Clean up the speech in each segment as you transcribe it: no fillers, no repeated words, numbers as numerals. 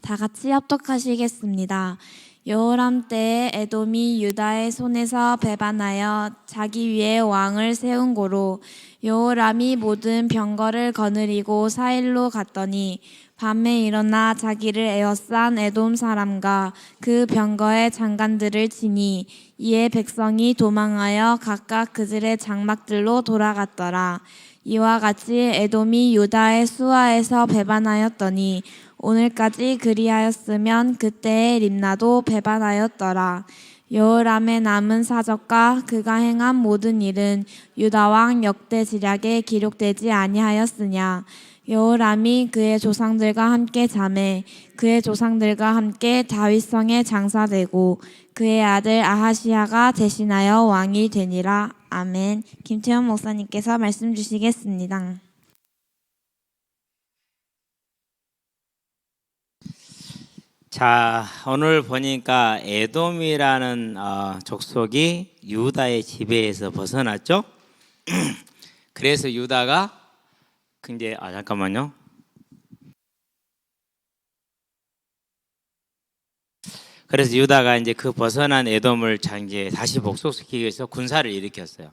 다 같이 합독하시겠습니다. 여호람 때에 에돔이 유다의 손에서 배반하여 자기 위에 왕을 세운 고로 여호람이 모든 병거를 거느리고 사일로 갔더니 밤에 일어나 자기를 에워싼 에돔 사람과 그 병거의 장관들을 치니 이에 백성이 도망하여 각각 그들의 장막들로 돌아갔더라. 이와 같이 에돔이 유다의 수하에서 배반하였더니 오늘까지 그리하였으면 그때의 림나도 배반하였더라. 여호람의 남은 사적과 그가 행한 모든 일은 유다 왕 역대지략에 기록되지 아니하였으냐. 여호람이 그의 조상들과 함께 자매 그의 조상들과 함께 다윗성에 장사되고 그의 아들 아하시야가 대신하여 왕이 되니라. 아멘. 김태현 목사님께서 말씀 주시겠습니다. 자, 오늘 보니까 에돔이라는 족속이 유다의 지배에서 벗어났죠. 그래서 유다가 이제 잠깐만요. 그래서 유다가 이제 그 벗어난 에돔을 이제 다시 복속시키기 위해서 군사를 일으켰어요.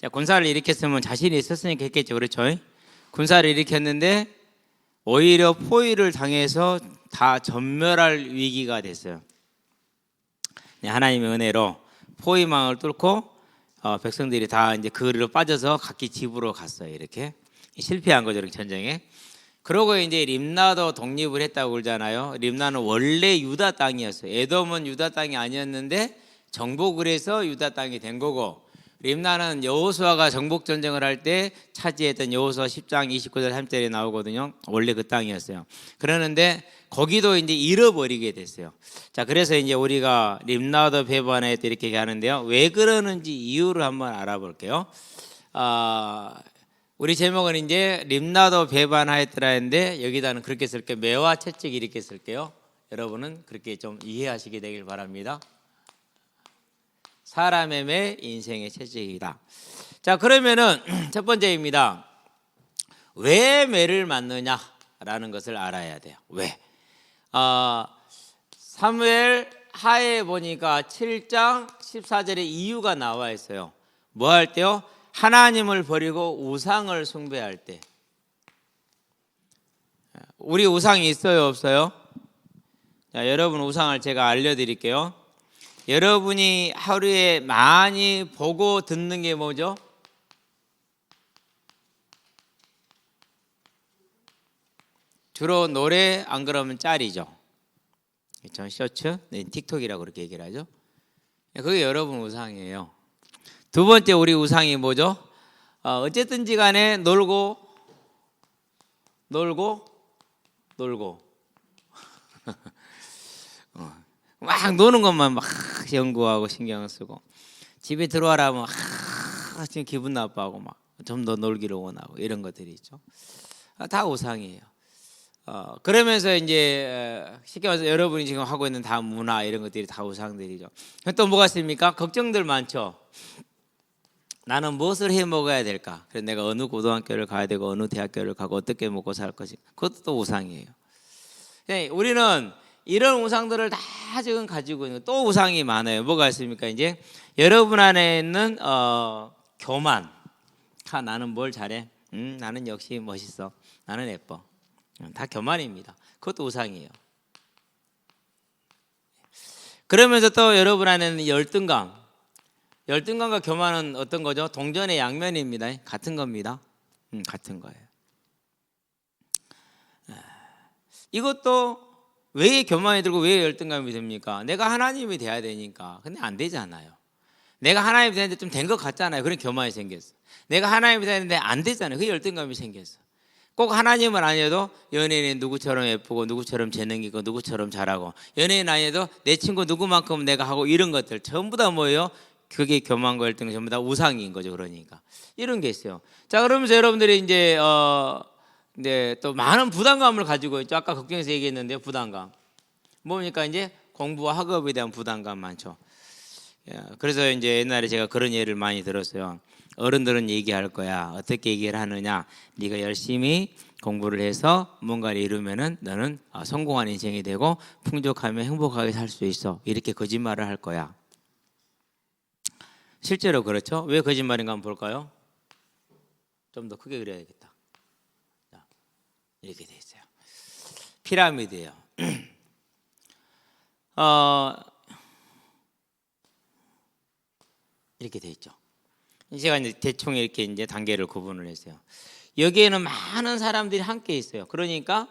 자, 군사를 일으켰으면 자신이 있었으니까 했겠죠, 그렇죠? 군사를 일으켰는데 오히려 포위를 당해서 다 전멸할 위기가 됐어요. 하나님의 은혜로 포위망을 뚫고 백성들이 다 이제 그리로 빠져서 각기 집으로 갔어요. 이렇게 실패한 거죠, 이렇게 전쟁에. 그러고 이제 림나도 독립을 했다고 그러잖아요. 림나는 원래 유다 땅이었어요. 에돔은 유다 땅이 아니었는데 정복을 해서 유다 땅이 된 거고, 림나는 여호수아가 정복 전쟁을 할 때 차지했던 여호수아 10장 29절 3절에 나오거든요. 원래 그 땅이었어요. 그러는데 거기도 이제 잃어버리게 됐어요. 자, 그래서 이제 우리가 림나도 배반했다 이렇게 하는데요. 왜 그러는지 이유를 한번 알아볼게요. 우리 제목은 이제 림나도 배반하였더라 했는데 여기다는 그렇게 쓸게요. 매와 채찍 이렇게 쓸게요. 여러분은 그렇게 좀 이해하시게 되길 바랍니다. 사람의 매, 인생의 채찍이다. 자, 그러면은 첫 번째입니다. 왜 매를 맞느냐라는 것을 알아야 돼요. 왜? 사무엘 하에 보니까 7장 14절에 이유가 나와 있어요. 뭐 할 때요? 하나님을 버리고 우상을 숭배할 때. 우리 우상이 있어요, 없어요? 자, 여러분 우상을 제가 알려드릴게요. 여러분이 하루에 많이 보고 듣는 게 뭐죠? 주로 노래, 안 그러면 짤이죠. 전 쇼츠, 틱톡이라고 그렇게 얘기를 하죠. 그게 여러분 우상이에요. 두 번째 우리 우상이 뭐죠? 어쨌든지 간에 놀고 막 노는 것만 막 연구하고 신경 쓰고, 집에 들어와라면 지금 기분 나빠하고 막 좀 더 놀기를 원하고 이런 것들이 있죠. 다 우상이에요. 그러면서 이제 쉽게 말해서 여러분이 지금 하고 있는 다 문화 이런 것들이 다 우상들이죠. 또 뭐가 있습니까? 걱정들 많죠. 나는 무엇을 해 먹어야 될까? 그래서 내가 어느 고등학교를 가야 되고 어느 대학교를 가고 어떻게 먹고 살 것인가? 그것도 또 우상이에요. 우리는 이런 우상들을 다 지금 가지고 있는, 또 우상이 많아요. 뭐가 있습니까? 이제 여러분 안에 있는 교만. 나는 뭘 잘해? 나는 역시 멋있어. 나는 예뻐. 다 교만입니다. 그것도 우상이에요. 그러면서 또 여러분 안에는 열등감과 교만은 어떤 거죠? 동전의 양면입니다. 같은 겁니다. 같은 거예요. 이것도 왜 교만이 들고 왜 열등감이 듭니까? 내가 하나님이 돼야 되니까. 근데 안 되잖아요. 내가 하나님이 되는데 좀 된 것 같잖아요. 그런 교만이 생겼어. 내가 하나님이 되는데 안 되잖아요. 그 열등감이 생겼어. 꼭 하나님은 아니어도 연예인이 누구처럼 예쁘고 누구처럼 재능 있고 누구처럼 잘하고, 연예인 아니어도 내 친구 누구만큼 내가 하고, 이런 것들 전부 다 뭐예요? 그게 교만과 열등 전부 다 우상인 거죠. 그러니까 이런 게 있어요. 자, 그러면서 여러분들이 이제 또 많은 부담감을 가지고 있죠. 아까 걱정에서 얘기했는데요. 부담감 뭡니까? 이제 공부와 학업에 대한 부담감 많죠. 그래서 이제 옛날에 제가 그런 예를 많이 들었어요. 어른들은 얘기할 거야. 어떻게 얘기를 하느냐? 네가 열심히 공부를 해서 뭔가를 이루면은 너는 성공한 인생이 되고 풍족하며 행복하게 살 수 있어. 이렇게 거짓말을 할 거야. 실제로 그렇죠? 왜 거짓말인가 한번 볼까요? 좀 더 크게 그려야겠다. 자, 이렇게 돼 있어요. 피라미드예요. 이렇게 돼 있죠. 제가 이제 대충 이렇게 이제 단계를 구분을 했어요. 여기에는 많은 사람들이 함께 있어요. 그러니까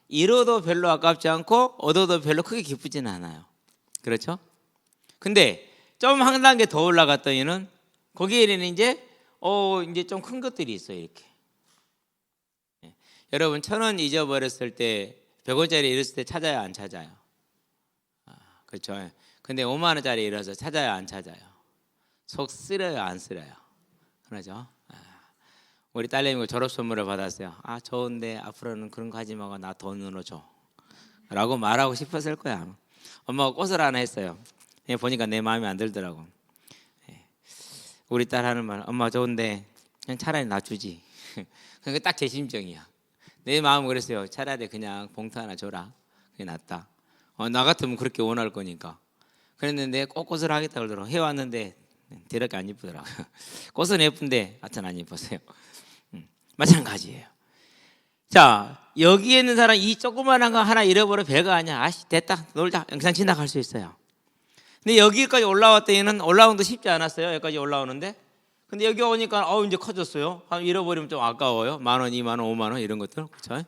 잃어도 별로 아깝지 않고 얻어도 별로 크게 기쁘지는 않아요. 그렇죠? 근데 좀 한 단계 더 올라갔더니는 거기에는 이제 좀 큰 것들이 있어요. 이렇게. 여러분 1,000원 잊어버렸을 때 100원짜리 잃었을 때 찾아요, 안 찾아요? 그렇죠. 근데 5만 원짜리 잃어서 찾아요, 안 찾아요? 속 쓰려요, 안 쓰려요? 그러죠. 우리 딸내미가 졸업 선물을 받았어요. 좋은데 앞으로는 그런 거 하지 말고 나 돈으로 줘 라고 말하고 싶었을 거야. 엄마가 꽃을 하나 했어요. 보니까 내 마음에 안 들더라고. 우리 딸 하는 말, 엄마 좋은데 그냥 차라리 나 주지. 그게 딱 제 심정이야. 내 마음은 그랬어요. 차라리 그냥 봉투 하나 줘라. 그게 낫다. 나 같으면 그렇게 원할 거니까. 그랬는데 꽃을 하겠다 그러더라고. 해왔는데 대략 안 이쁘더라고요. 꽃은 예쁜데 하여튼 안 이뻤어요. 마찬가지예요. 자, 여기에 있는 사람 이 조그만한 거 하나 잃어버려 별거 아니야. 됐다 놀자 그냥 지나갈 수 있어요. 근데 여기까지 올라왔더니는 올라오는 도 쉽지 않았어요. 여기까지 올라오는데 근데 여기 오니까 이제 커졌어요. 잃어버리면 좀 아까워요. 10,000원, 20,000원, 50,000원 이런 것들. 그렇죠?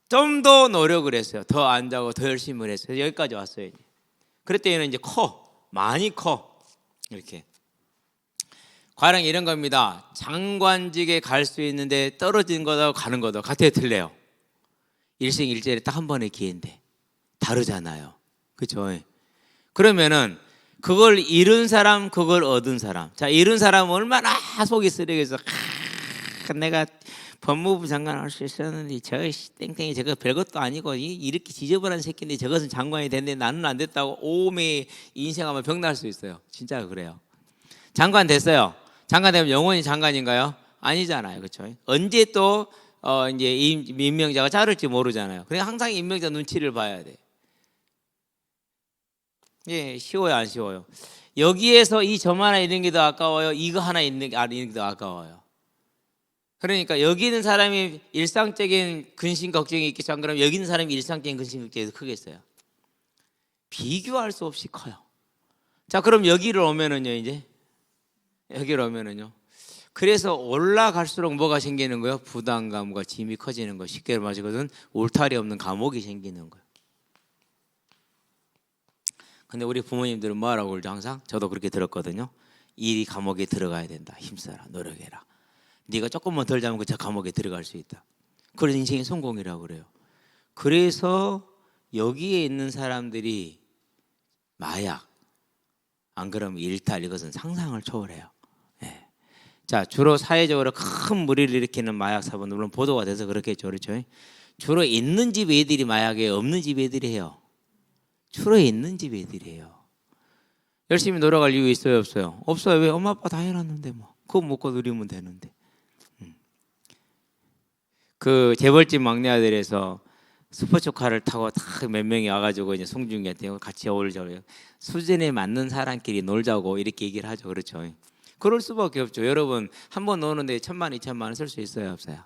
좀 더 노력을 했어요. 더 안 자고 더 열심히 했어요. 여기까지 왔어요. 이제. 그랬더니는 이제 많이 커 이렇게. 과랑 이런 겁니다. 장관직에 갈 수 있는데 떨어진 거다 가는 거다 같아요, 틀려요? 일생일대에 딱 한 번의 기회인데 다르잖아요. 그렇죠? 그러면은 그걸 잃은 사람, 그걸 얻은 사람. 자, 잃은 사람은 얼마나 속이 쓰리겠어. 내가 법무부 장관 할 수 있었는데 저 땡땡이 저거 별것도 아니고 이렇게 지저분한 새끼인데 저것은 장관이 됐는데 나는 안 됐다고 오매 인생하면 병날 수 있어요. 진짜 그래요. 장관 됐어요. 장관 되면 영원히 장관인가요? 아니잖아요. 그렇죠? 언제 또 이제 임명자가 자를지 모르잖아요. 그러니까 항상 임명자 눈치를 봐야 돼. 예, 쉬워요, 안 쉬워요? 여기에서 이 점 하나 있는 게 더 아까워요? 이거 하나 있는 게 더 아까워요? 그러니까 여기 있는 사람이 일상적인 근심 걱정이 있겠죠. 안 그러면 여기 있는 사람이 일상적인 근심 걱정이 더 크겠어요? 비교할 수 없이 커요. 자, 그럼 여기를 오면은요, 이제 여기를 오면은요. 그래서 올라갈수록 뭐가 생기는 거예요? 부담감과 짐이 커지는 거. 쉽게 말하거든 울타리 없는 감옥이 생기는 거예요. 근데 우리 부모님들은 뭐라고 그러죠? 항상 저도 그렇게 들었거든요. 이 감옥에 들어가야 된다. 힘써라, 노력해라. 네가 조금만 덜 잡으면 저 감옥에 들어갈 수 있다. 그래서 인생의 성공이라고 그래요. 그래서 여기에 있는 사람들이 마약, 안 그러면 일탈, 이것은 상상을 초월해요. 예. 자, 주로 사회적으로 큰 무리를 일으키는 마약 사범, 물론 보도가 돼서 그렇겠죠, 그렇죠? 주로 있는 집 애들이 마약에 없는 집 애들이 해요. 주로 있는 집 애들이에요. 열심히 놀아갈 이유 있어요, 없어요? 없어요. 왜? 엄마 아빠 다 해놨는데 뭐 그거 먹고 누리면 되는데. 그 재벌집 막내 아들에서 스포츠카를 타고 딱 몇 명이 와가지고 이제 송중기한테 같이 어울리자고 수준에 맞는 사람끼리 놀자고 이렇게 얘기를 하죠, 그렇죠? 그럴 수밖에 없죠. 여러분 한 번 노는데 1,000만, 2,000만 원 쓸 수 있어요, 없어요?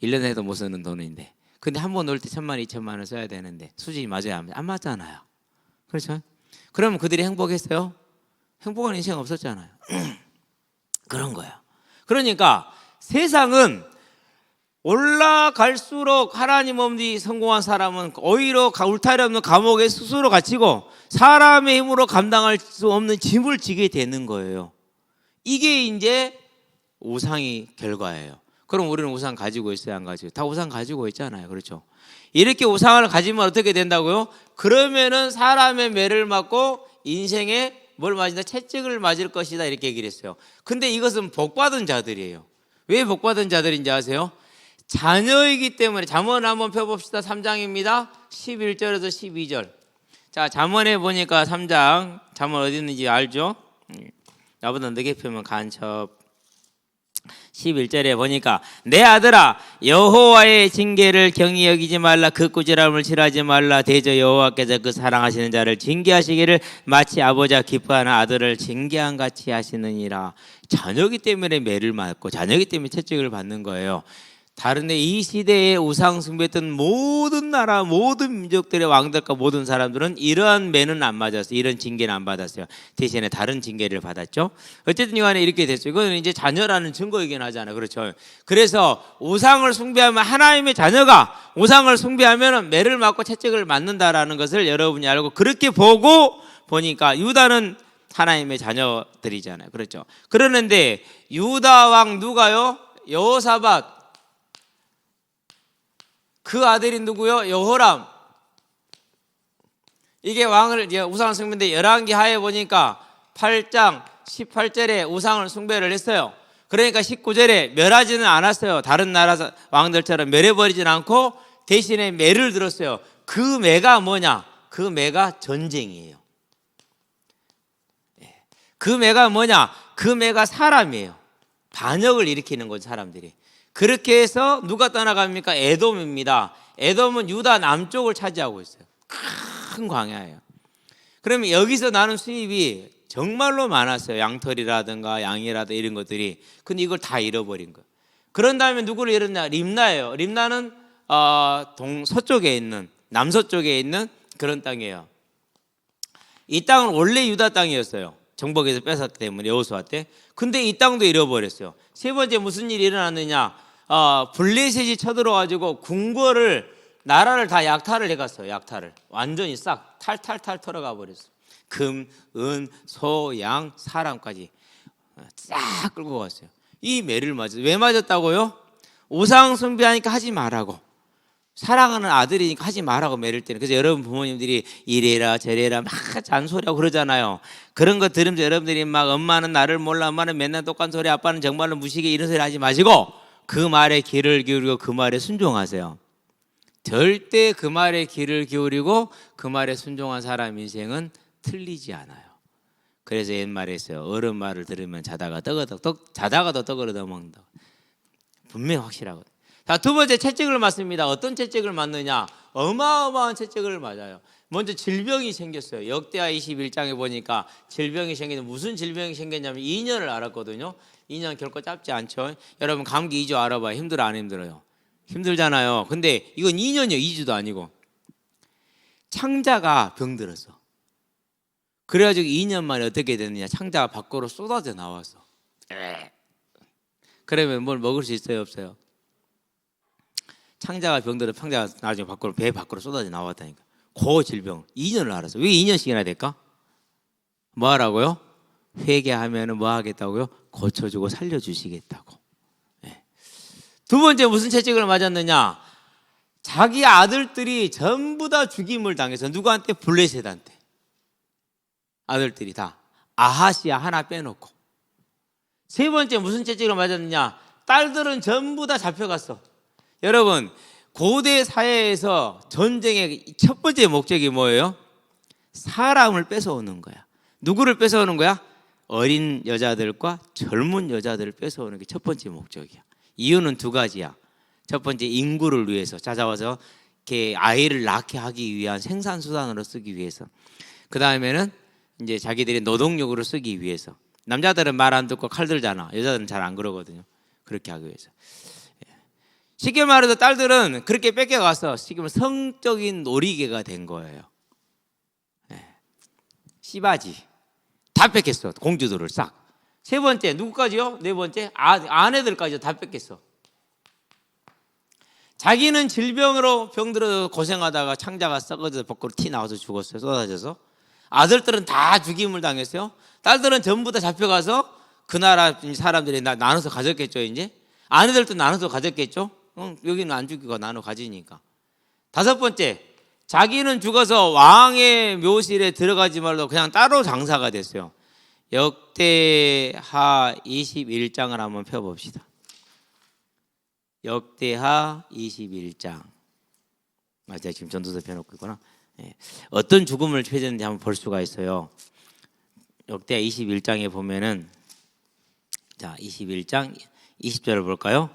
1년 해도 못 쓰는 돈인데. 근데 한 번 놀 때 1,000만, 2,000만 원 써야 되는데 수준이 맞아야 안 맞잖아요. 그렇죠? 그러면 그들이 행복했어요? 행복한 인생 없었잖아요. 그런 거예요. 그러니까 세상은 올라갈수록 하나님 없이 성공한 사람은 오히려 울타리 없는 감옥에 스스로 갇히고 사람의 힘으로 감당할 수 없는 짐을 지게 되는 거예요. 이게 이제 우상의 결과예요. 그럼 우리는 우상 가지고 있어야 안 가지고? 다 우상 가지고 있잖아요. 그렇죠? 이렇게 우상을 가지면 어떻게 된다고요? 그러면은 사람의 매를 맞고 인생에 뭘 맞는다? 채찍을 맞을 것이다. 이렇게 얘기를 했어요. 근데 이것은 복받은 자들이에요. 왜 복받은 자들인지 아세요? 자녀이기 때문에. 잠언 한번 펴봅시다. 3장입니다. 11절에서 12절. 자, 잠언에 보니까 3장 잠언 어디 있는지 알죠? 나보다 늦게 펴면 간첩. 11절에 보니까 내 아들아 여호와의 징계를 경히 여기지 말라 그 꾸지람을 싫어하지 말라 대저 여호와께서 그 사랑하시는 자를 징계하시기를 마치 아버지가 기뻐하는 아들을 징계한 같이 하시느니라. 자녀기 때문에 매를 맞고 자녀기 때문에 채찍을 받는 거예요. 다른데 이 시대에 우상 숭배했던 모든 나라 모든 민족들의 왕들과 모든 사람들은 이러한 매는 안 맞았어요. 이런 징계는 안 받았어요. 대신에 다른 징계를 받았죠. 어쨌든 간에 이렇게 됐어요. 이건 이제 자녀라는 증거이긴 하잖아요. 그렇죠. 그래서 우상을 숭배하면 하나님의 자녀가 우상을 숭배하면 매를 맞고 채찍을 맞는다라는 것을 여러분이 알고 그렇게 보니까 유다는 하나님의 자녀들이잖아요. 그렇죠. 그러는데 유다 왕 누가요? 여호사밧 그 아들이 누구요? 여호람. 이게 왕을 우상을 숭배인데 열왕기 하에 보니까 8장 18절에 우상을 숭배를 했어요. 그러니까 19절에 멸하지는 않았어요. 다른 나라 왕들처럼 멸해버리지는 않고 대신에 매를 들었어요. 그 매가 뭐냐? 그 매가 전쟁이에요. 그 매가 뭐냐? 그 매가 사람이에요. 반역을 일으키는 거죠, 사람들이. 그렇게 해서 누가 떠나갑니까? 에돔입니다. 에돔은 유다 남쪽을 차지하고 있어요. 큰 광야예요. 그러면 여기서 나는 수입이 정말로 많았어요. 양털이라든가 양이라든가 이런 것들이. 근데 이걸 다 잃어버린 거예요. 그런 다음에 누구를 잃었냐? 림나예요. 림나는 서쪽에 있는 남서쪽에 있는 그런 땅이에요. 이 땅은 원래 유다 땅이었어요. 정복에서 뺏었기 때문에 여호수아 때. 근데 이 땅도 잃어버렸어요. 세 번째 무슨 일이 일어났느냐? 블레셋이 쳐들어가지고 궁궐을 나라를 다 약탈을 해갔어요. 약탈을 완전히 싹 탈탈탈 털어가 버렸어요. 금, 은, 소, 양, 사람까지 싹 끌고 갔어요. 이 매를 맞았어요. 왜 맞았다고요? 우상 숭배하니까 하지 말라고. 사랑하는 아들이니까 하지 말라고 매를 때는. 그래서 여러분 부모님들이 이래라 저래라 막 잔소리하고 그러잖아요. 그런 거 들으면서 여러분들이 막 엄마는 나를 몰라, 엄마는 맨날 똑같은 소리, 아빠는 정말로 무식해, 이런 소리 하지 마시고 그 말에 귀를 기울이고 그 말에 순종하세요. 절대 그 말에 귀를 기울이고 그 말에 순종한 사람 인생은 틀리지 않아요. 그래서 옛말에 있어요. 어른 말을 들으면 자다가도 떡을 얻어먹는다. 분명히 확실하거든요. 자, 두 번째 채찍을 맞습니다. 어떤 채찍을 맞느냐? 어마어마한 채찍을 맞아요. 먼저 질병이 생겼어요. 역대하 21장에 보니까 질병이 생기는데 무슨 질병이 생겼냐면 2년을 앓았거든요. 2년 결코 짧지 않죠. 여러분 감기 2주 알아봐요. 힘들어 안 힘들어요? 힘들잖아요. 근데 이건 2년이요. 2주도 아니고. 창자가 병들었어. 그래가지고 2년 만에 어떻게 됐느냐? 창자가 밖으로 쏟아져 나왔어. 그러면 뭘 먹을 수 있어요? 없어요? 창자가 병들어 창자가 나중에 밖으로 배 밖으로 쏟아져 나왔다니까. 그 질병 2년을 앓았어. 왜 2년씩이나 될까? 뭐 하라고요? 회개하면 뭐 하겠다고요? 고쳐주고 살려주시겠다고. 네. 두 번째 무슨 채찍을 맞았느냐? 자기 아들들이 전부 다 죽임을 당해서 누구한테? 블레셋한테. 아들들이 다 아하시아 하나 빼놓고. 세 번째 무슨 채찍을 맞았느냐? 딸들은 전부 다 잡혀갔어. 여러분 고대 사회에서 전쟁의 첫 번째 목적이 뭐예요? 사람을 뺏어오는 거야. 누구를 뺏어오는 거야? 어린 여자들과 젊은 여자들을 뺏어오는 게 첫 번째 목적이야. 이유는 두 가지야. 첫 번째 인구를 위해서 찾아와서 이렇게 아이를 낳게 하기 위한 생산수단으로 쓰기 위해서. 그 다음에는 이제 자기들이 노동력으로 쓰기 위해서. 남자들은 말 안 듣고 칼 들잖아. 여자들은 잘 안 그러거든요. 그렇게 하기 위해서. 쉽게 말해서 딸들은 그렇게 뺏겨가서 지금 성적인 놀이개가 된 거예요. 씨바지 다 뺏겼어. 공주들을 싹. 세 번째 누구까지요? 네 번째 아내들까지 다 뺏겼어. 자기는 질병으로 병들어서 고생하다가 창자가 썩어져서 밖으로 티 나와서 죽었어요. 쏟아져서. 아들들은 다 죽임을 당했어요. 딸들은 전부 다 잡혀가서 그 나라 사람들이 나눠서 가졌겠죠. 이제 아내들도 나눠서 가졌겠죠. 여기는 안 죽이고 나눠 가지니까. 다섯 번째, 자기는 죽어서 왕의 묘실에 들어가지 말고 그냥 따로 장사가 됐어요. 역대하 21장을 한번 펴봅시다. 역대하 21장. 제가 지금 전도서 펴놓고 있구나. 어떤 죽음을 취했는지 한번 볼 수가 있어요. 역대하 21장에 보면은 자 21장 20절을 볼까요?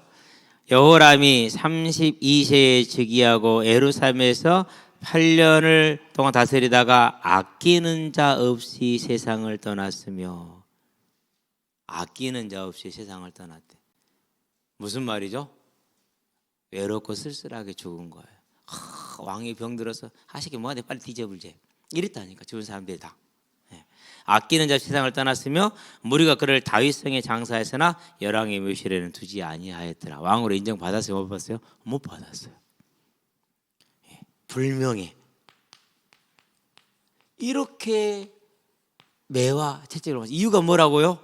여호람이 32세에 즉위하고 예루살렘에서 8년을 동안 다스리다가 아끼는 자 없이 세상을 떠났으며, 아끼는 자 없이 세상을 떠났대. 무슨 말이죠? 외롭고 쓸쓸하게 죽은 거예요. 왕이 병들어서 하시게 뭐하네 빨리 뒤져불제 이랬다니까 죽은 사람들이 다. 아끼는 자 세상을 떠났으며 무리가 그를 다윗성에 장사했으나 열왕의 묘실에는 두지 아니하였더라. 왕으로 인정받았어요? 못 받았어요? 못 받았어요. 불명예. 이렇게 매와 채찍을 맞았어요. 이유가 뭐라고요?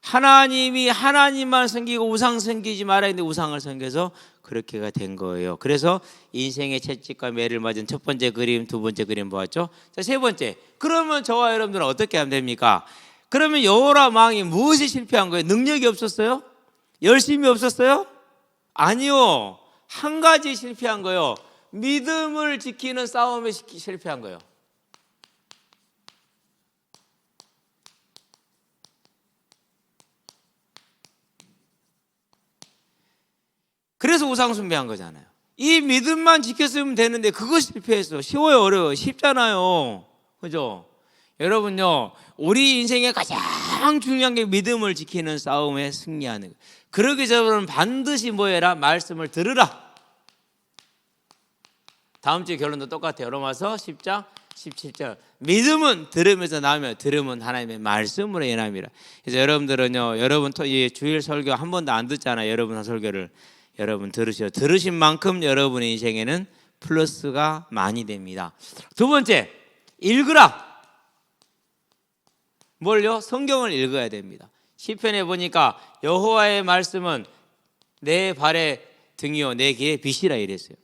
하나님이 하나님만 섬기고 우상 섬기지 말아야 되는데 우상을 섬겨서 그렇게가 된 거예요. 그래서 인생의 채찍과 매를 맞은 첫 번째 그림, 두 번째 그림 보았죠. 자, 세 번째. 그러면 저와 여러분들은 어떻게 하면 됩니까? 그러면 여호람 왕이 무엇이 실패한 거예요? 능력이 없었어요? 열심이 없었어요? 아니요. 한 가지 실패한 거예요. 믿음을 지키는 싸움에 실패한 거예요. 그래서 우상 숭배한 거잖아요. 이 믿음만 지켰으면 되는데 그거 실패했어. 쉬워요, 어려워요? 쉽잖아요. 그죠? 여러분요, 우리 인생의 가장 중요한 게 믿음을 지키는 싸움에 승리하는 거예요. 그러기 위해서는 반드시 뭐 해라? 말씀을 들으라. 다음 주 결론도 똑같아요. 로마서 10장 17절. 믿음은 들으면서 나오며 들음은 하나님의 말씀으로 인함이라. 그래서 여러분들은요, 여러분 주일 설교 한 번도 안 듣잖아요. 여러분 설교를. 여러분 들으신 만큼 여러분의 인생에는 플러스가 많이 됩니다. 두 번째, 읽으라. 뭘요? 성경을 읽어야 됩니다. 시편에 보니까 여호와의 말씀은 내 발의 등이요 내 길의 빛이라 이랬어요.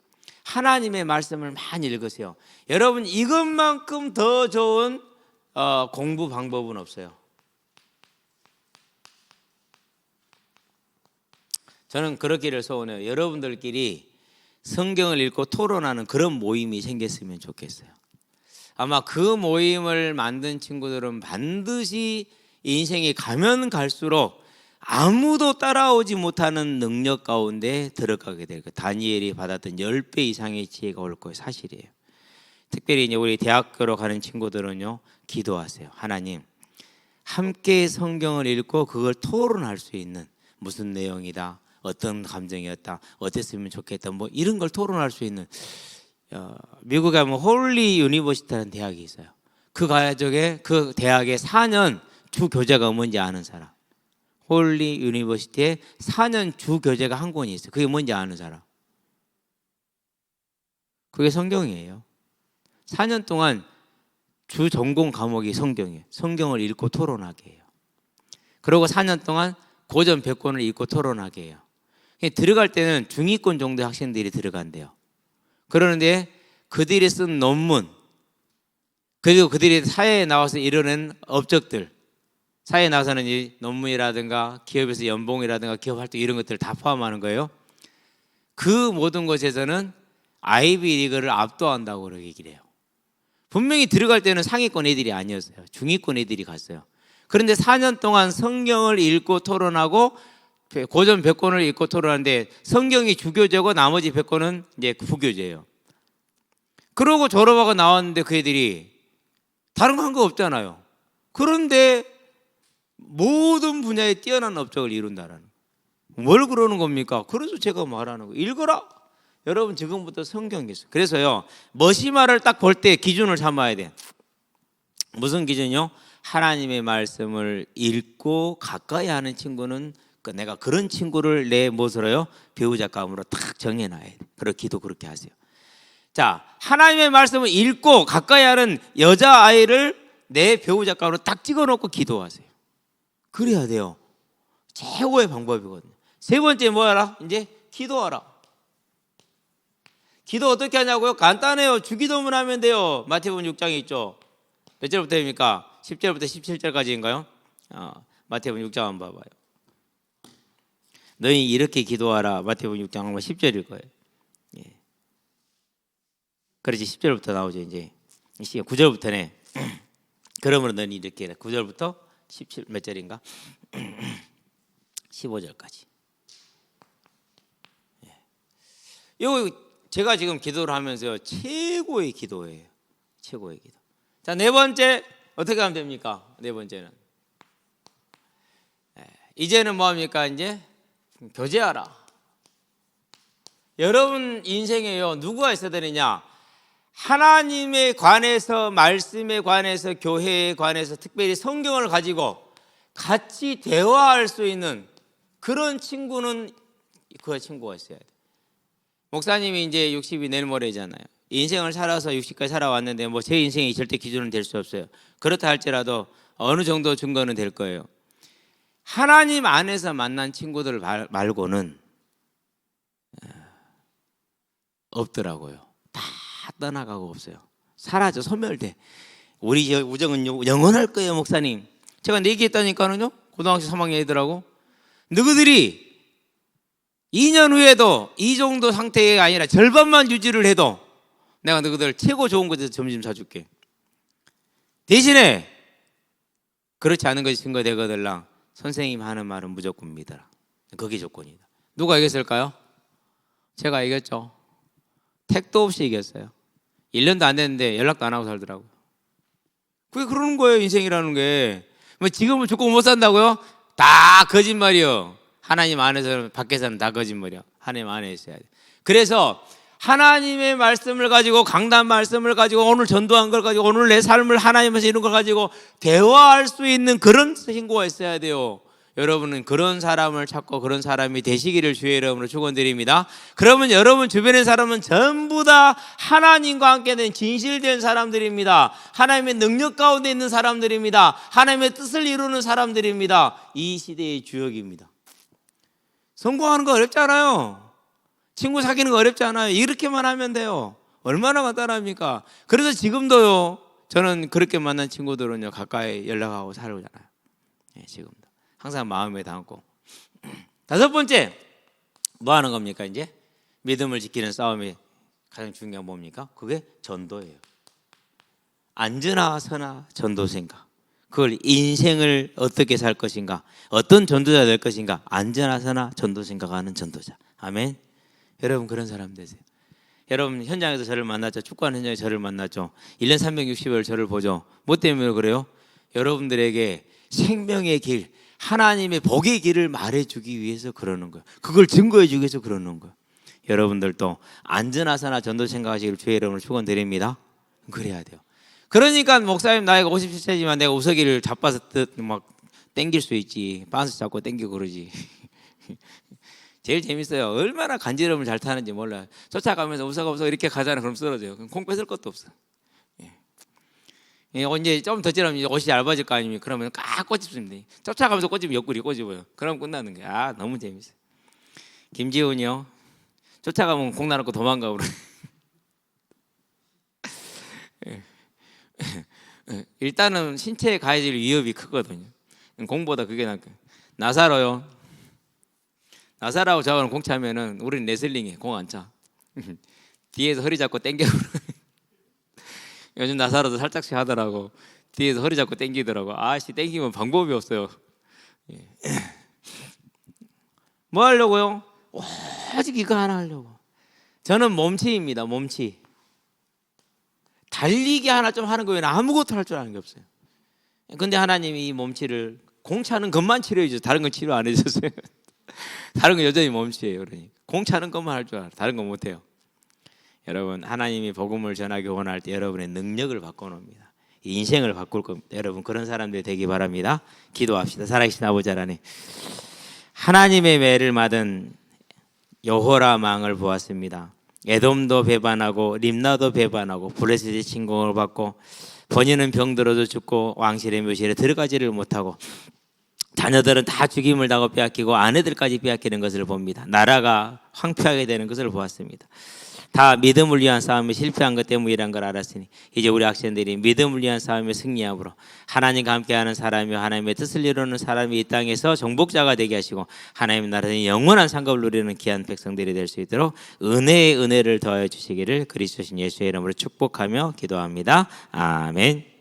하나님의 말씀을 많이 읽으세요. 여러분 이것만큼 더 좋은 공부 방법은 없어요. 저는 그렇기를 소원해요. 여러분들끼리 성경을 읽고 토론하는 그런 모임이 생겼으면 좋겠어요. 아마 그 모임을 만든 친구들은 반드시 인생이 가면 갈수록 아무도 따라오지 못하는 능력 가운데 들어가게 될 거예요. 다니엘이 받았던 10배 이상의 지혜가 올 거예요. 사실이에요. 특별히 이제 우리 대학교로 가는 친구들은요, 기도하세요. 하나님, 함께 성경을 읽고 그걸 토론할 수 있는, 무슨 내용이다, 어떤 감정이었다, 어땠으면 좋겠다, 뭐 이런 걸 토론할 수 있는, 미국에 가면 홀리 유니버시티라는 대학이 있어요. 그 대학에 4년 주 교재가 뭔지 아는 사람. 홀리 유니버시티에 4년 주 교재가 한 권이 있어요. 그게 뭔지 아는 사람. 그게 성경이에요. 4년 동안 주 전공 과목이 성경이에요. 성경을 읽고 토론하게 해요. 그리고 4년 동안 고전 100권을 읽고 토론하게 해요. 들어갈 때는 중위권 정도의 학생들이 들어간대요. 그러는데 그들이 쓴 논문, 그리고 그들이 사회에 나와서 이루는 업적들, 사회에 나와서는 이 논문이라든가 기업에서 연봉이라든가 기업 활동 이런 것들을 다 포함하는 거예요. 그 모든 것에서는 아이비리그를 압도한다고 그렇게 얘기를 해요. 분명히 들어갈 때는 상위권 애들이 아니었어요. 중위권 애들이 갔어요. 그런데 4년 동안 성경을 읽고 토론하고 고전 100권을 읽고 토론하는데 성경이 주교제고 나머지 100권은 이제 부교제예요. 그러고 졸업하고 나왔는데 그 애들이 다른 거 한 거 없잖아요. 그런데 모든 분야에 뛰어난 업적을 이룬다라는 뭘 그러는 겁니까? 그래서 제가 말하는 거예요. 읽어라. 여러분 지금부터 성경이 있어요. 그래서요, 머시마를 딱 볼 때 기준을 삼아야 돼. 무슨 기준이요? 하나님의 말씀을 읽고 가까이 하는 친구는 내가 그런 친구를 내 무엇으로요? 배우자감으로 딱 정해놔야 돼. 그리고 기도 그렇게 하세요. 자, 하나님의 말씀을 읽고 가까이 하는 여자아이를 내 배우자감으로 딱 찍어놓고 기도하세요. 그래야 돼요. 최고의 방법이거든요. 세 번째 뭐하라? 이제 기도하라. 기도 어떻게 하냐고요? 간단해요. 주기도문 하면 돼요. 마태복음 6장에 있죠. 몇 절부터입니까? 10절부터 17절까지인가요? 마태복음 6장 한번 봐봐요. 너희 이렇게 기도하라. 마태복음 6장 10절일 거예요. 예. 그렇지. 10절부터 나오죠. 이제 9절부터네. 그러므로 너희 이렇게 9절부터 17 몇 절인가? 15절까지. 이거 제가 지금 기도를 하면서요, 최고의 기도예요. 최고의 기도. 자, 네 번째 어떻게 하면 됩니까? 네 번째는 이제는 뭐 합니까? 이제 교제하라. 여러분 인생에요, 누구가 있어야 되느냐? 하나님에 관해서, 말씀에 관해서, 교회에 관해서, 특별히 성경을 가지고 같이 대화할 수 있는 그런 친구는 그 친구가 있어야 돼. 목사님이 이제 60이 내일 모레잖아요. 인생을 살아서 60까지 살아왔는데 뭐 제 인생이 절대 기준은 될 수 없어요. 그렇다 할지라도 어느 정도 증거는 될 거예요. 하나님 안에서 만난 친구들 말고는 없더라고요. 다 떠나가고 없어요. 사라져, 소멸돼. 우리 우정은 영원할 거예요, 목사님. 제가 얘기했다니까는요. 고등학교 3학년 애들하고 너희들이 2년 후에도 이 정도 상태가 아니라 절반만 유지를 해도 내가 너희들 최고 좋은 곳에서 점심 사줄게. 대신에 그렇지 않은 것이 증거되거들랑 선생님 하는 말은 무조건 믿어라. 그게 조건이다. 누가 이겼을까요? 제가 이겼죠. 택도 없이 이겼어요. 1년도 안 됐는데 연락도 안 하고 살더라고요. 그게 그러는 거예요, 인생이라는 게. 뭐 지금은 죽고 못 산다고요? 다 거짓말이요. 하나님 안에서 밖에서는 다 거짓말이요. 하나님 안에 있어야 돼. 그래서 하나님의 말씀을 가지고, 강단 말씀을 가지고, 오늘 전도한 걸 가지고, 오늘 내 삶을 하나님에서 이런 걸 가지고 대화할 수 있는 그런 친구가 있어야 돼요. 여러분은 그런 사람을 찾고 그런 사람이 되시기를 주의 이름으로 축원드립니다. 그러면 여러분 주변의 사람은 전부 다 하나님과 함께 된 진실된 사람들입니다. 하나님의 능력 가운데 있는 사람들입니다. 하나님의 뜻을 이루는 사람들입니다. 이 시대의 주역입니다. 성공하는 거 어렵지 않아요. 친구 사귀는 거 어렵지 않아요. 이렇게만 하면 돼요. 얼마나 간단합니까? 그래서 지금도요, 저는 그렇게 만난 친구들은요, 가까이 연락하고 살잖아요. 예, 지금도 항상 마음에 담고. 다섯 번째, 뭐 하는 겁니까? 이제 믿음을 지키는 싸움이 가장 중요한 뭡니까? 그게 전도예요. 앉으나 서나 전도 생각. 그걸 인생을 어떻게 살 것인가, 어떤 전도자 될 것인가, 앉으나 서나 전도 생각하는 전도자. 아멘. 여러분 그런 사람 되세요. 여러분 현장에서 저를 만났죠. 축구하는 현장에서 저를 만났죠. 1년 360일 저를 보죠. 뭐 때문에 그래요? 여러분들에게 생명의 길, 하나님의 복의 길을 말해주기 위해서 그러는 거예요. 그걸 증거해주기 위해서 그러는 거예요. 여러분들도 앉으나 서나 전도 생각하시기를 주의 이름으로 축원드립니다. 그래야 돼요. 그러니까 목사님 나이가 57세지만 내가 우석이를 잡아서 막 땡길 수 있지. 반스 잡고 땡기고 그러지. 제일 재밌어요. 얼마나 간지럼을 잘 타는지 몰라요. 쫓아가면서 우석 이렇게 가잖아. 그럼 쓰러져요. 그럼 공 뺏을 것도 없어. 이제 좀 더 지나면 옷이 얇아질 거 아닙니까? 그러면 꽉 꼬집습니다. 쫓아가면서 꼬집으면 옆구리 꼬집어요. 그럼 끝나는 거야. 아, 너무 재밌어요. 김지훈이요. 쫓아가면 공 나놓고 도망가 그래. 일단은 신체에 가해질 위협이 크거든요. 공보다 그게 낫고. 나사로요. 나사로하고 저하고는 공 차면은 우리는 레슬링에 공 안 차. 뒤에서 허리 잡고 당겨. 요즘 나사로도 살짝씩 하더라고. 뒤에서 허리 잡고 당기더라고. 아씨 당기면 방법이 없어요. 뭐 하려고요? 오직 이거 하나 하려고. 저는 몸치입니다. 몸치. 달리기 하나 좀 하는 거에는 아무것도 할 줄 아는 게 없어요. 근데 하나님이 이 몸치를 공 차는 것만 치료해 주세요. 다른 건 치료 안 해주셨어요. 다른 건 여전히 몸치예요. 그러니까 공 차는 것만 할 줄 알아. 다른 건 못해요. 여러분 하나님이 복음을 전하기 원할 때 여러분의 능력을 바꿔놓습니다. 인생을 바꿀 겁니다. 여러분 그런 사람들이 되기 바랍니다. 기도합시다. 살아계신 아버지 하나님, 하나님의 매를 맞은 여호람 왕을 보았습니다. 에돔도 배반하고 림나도 배반하고 블레셋의 침공을 받고 번이는 병들어도 죽고 왕실의 묘실에 들어가지를 못하고 자녀들은 다 죽임을 당하고 빼앗기고 아내들까지 빼앗기는 것을 봅니다. 나라가 황폐하게 되는 것을 보았습니다. 다 믿음을 위한 싸움에 실패한 것 때문이란 걸 알았으니 이제 우리 학생들이 믿음을 위한 싸움에 승리함으로 하나님과 함께하는 사람이요 하나님의 뜻을 이루는 사람이 이 땅에서 정복자가 되게 하시고 하나님의 나라의 영원한 상급을 누리는 귀한 백성들이 될 수 있도록 은혜의 은혜를 더해 주시기를 그리스도신 예수의 이름으로 축복하며 기도합니다. 아멘.